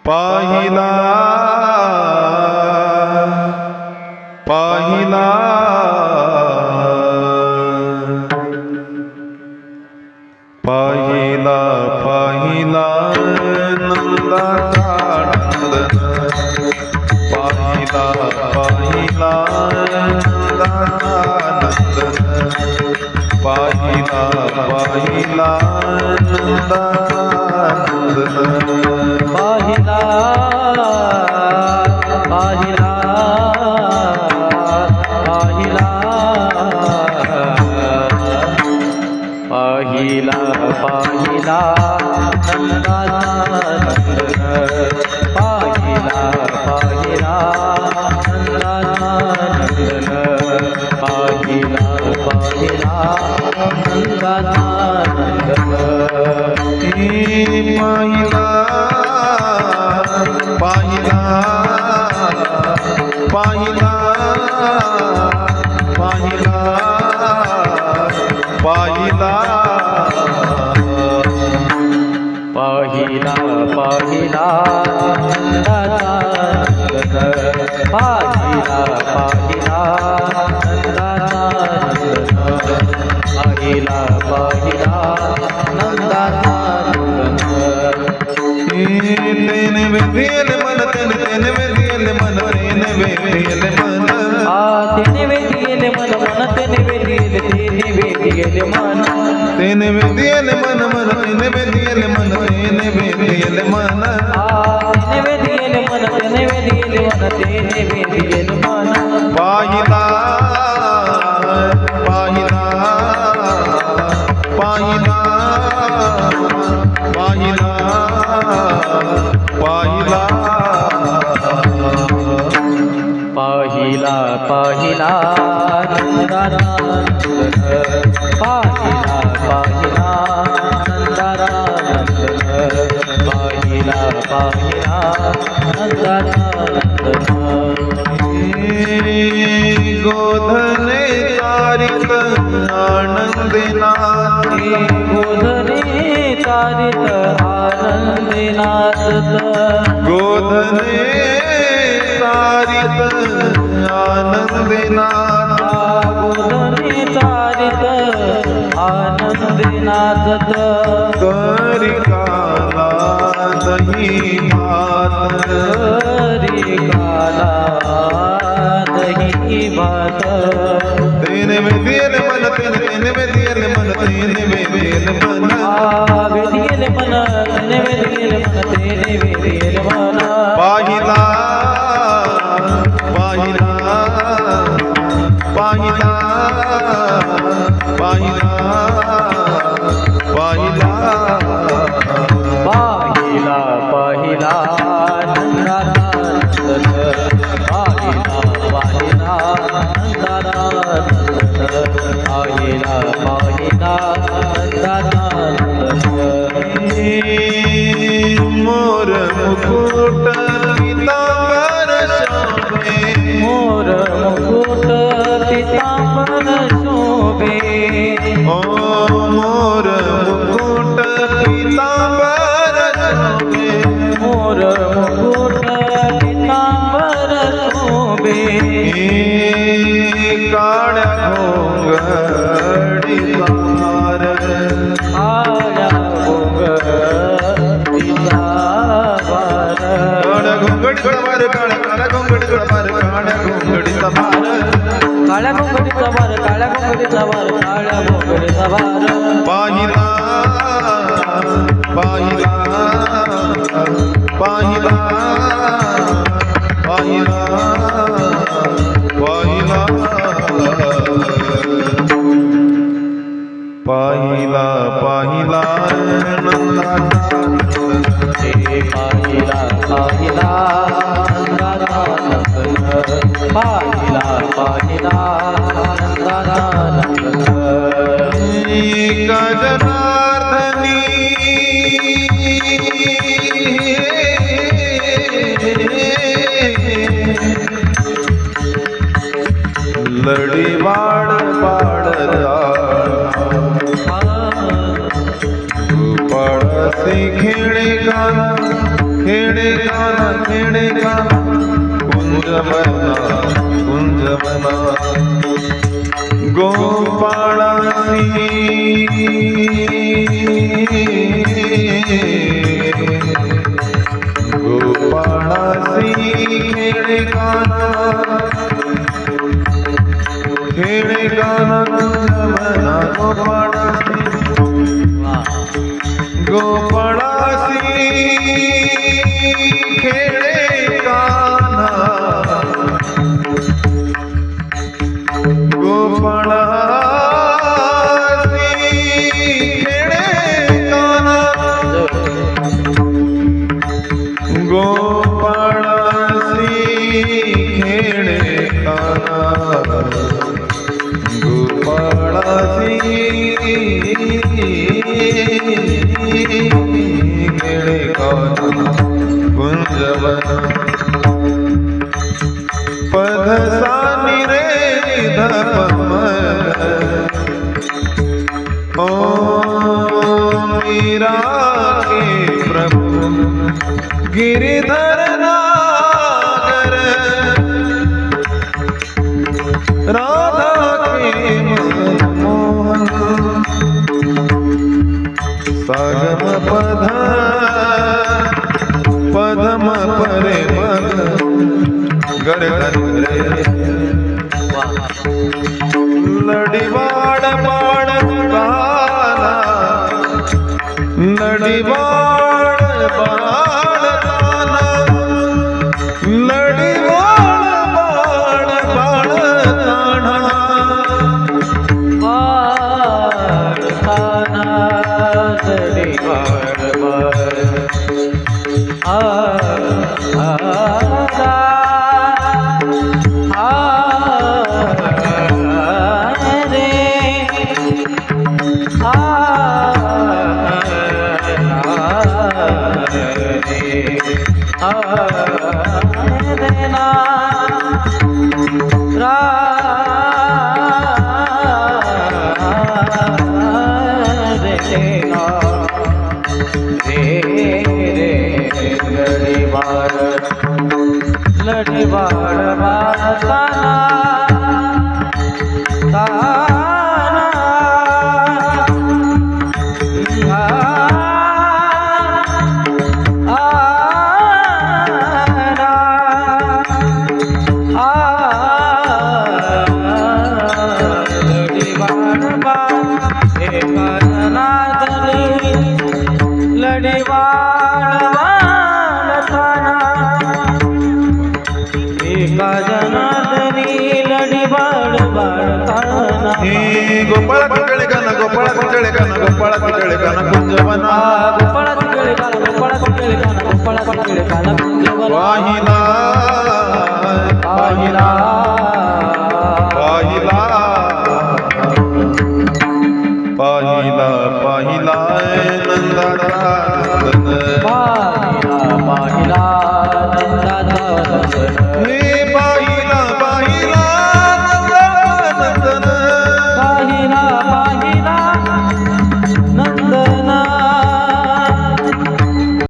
पाहिला पाहिला पाहिला पाहिला नंदाचा नंदन पाहिला पाहिला नंदाचा नंदन पाहिला पाहिला नंदाचा नंदन पाहिला पाहिला पाहिला पाहिला पाहिला नंदाचा नंदन पाहिला पाहिला नंदाचा नंदन पाहिला पाहिला नंदाचा नंदन पाहिला पाहिला पाहिला पाहिला पाहिला पाहिला नंदाचा नंदन पाहिला पाहिला नंदाचा नंदन पाहिला पाहिला नंदाचा नंदन तेने वेदियल मन तेने वेदियल मन तेने वेदियल मन तेने वेदियल मन मन तेने वेदियल मन तेने वेदियल मन मन तेने वेदियल मन तेने वेदियल मन तेने वेदियल मन तेने वेदियल मन तेने वेदियल मन पाहिला पाहिला पाहिला पाहिला पाहिला पाहिला पाहिला नंदाचा नंदन पाहिला पाहिला नंदाचा नंदन पाहिला पाहिला नंदाचा नंदन गोधने तारित आनंदनाथ गोधने तारित आनंदनाथ गोधने तारित आनंदनाथ गोधने तारित आनंदनाथ करी काला दही भात करी काला दही भात तेने वेदियल मन तेने वेदियल मन तेने वेदियल मन वेदियल मन तेने वेदियल मन तेने वेदियल मन पाहिला पाहिला पाहिला पाहिला पाहिला पाहिला पाहिला नंदाचा नंदन पाहिला पाहिला नंदाचा नंदन पाहिला पाहिला नंदाचा नंदन मोर मुकुट पीतांबर शोभे मोर मुकुट पीतांबर शोभे ओ मोर मुकुट पीतांबर शोभे मोर मुकुट पीतांबर शोभे काळ्या घोंगडी सार काळ्या घोंगडीचा भार काळ्या घोंगडीचा भार काळ्या घोंगडीचा भार काळ्या घोंगडीचा भार काळ्या घोंगडीचा भार काळ्या घोंगडीचा भार काळ्या घोंगडीचा भार पाहिला पाहिला पाहिला पाहिला पाहिला पाहिला पाहिला नंदाचा पाहिला पाहिला नंदाचा नंदन पाहिला पाहिला नंदाचा नंदन गजनार्दनी लढी वाढ पाडता रसी खेळे गाना खेळे गाना खेळे गाना कुंजवना कुंजवना गोपाळासी गोपाळासी खेळे गाना कुंजवना गोपाळासी गोपाळासी खेळे गाना गोपाळासी खेळे गाना गोपाळासी खेळे गाना गोपाळासी खेळे गाना कुंजवना पधसानी रे निधपमल ओ मीरा के प्रभु गिरिधर नागर राधा के मनमोहन सागम पध पदम परे मग गरे लडिवाड बाळ काला लडिवाड बाळ काला लडिवाड बाळ बाळ काढा लढीवाड वासना ताना लढीवाड बा एका जनार्दनी लढीवाड बाळताना हे गोपाळ तिकडे गाना गोपाळ तिकडे गाना गोपाळ तिकडे गाना कुंजवना गोपाळ तिकडे गाना गोपाळ तिकडे गाना गोपाळ तिकडे गाना कुंजवना पाहिला पाहिला पाहिला पाहिला पाहिला नंदाचा पाहिला पाहिला नंदाचा दर्शन हे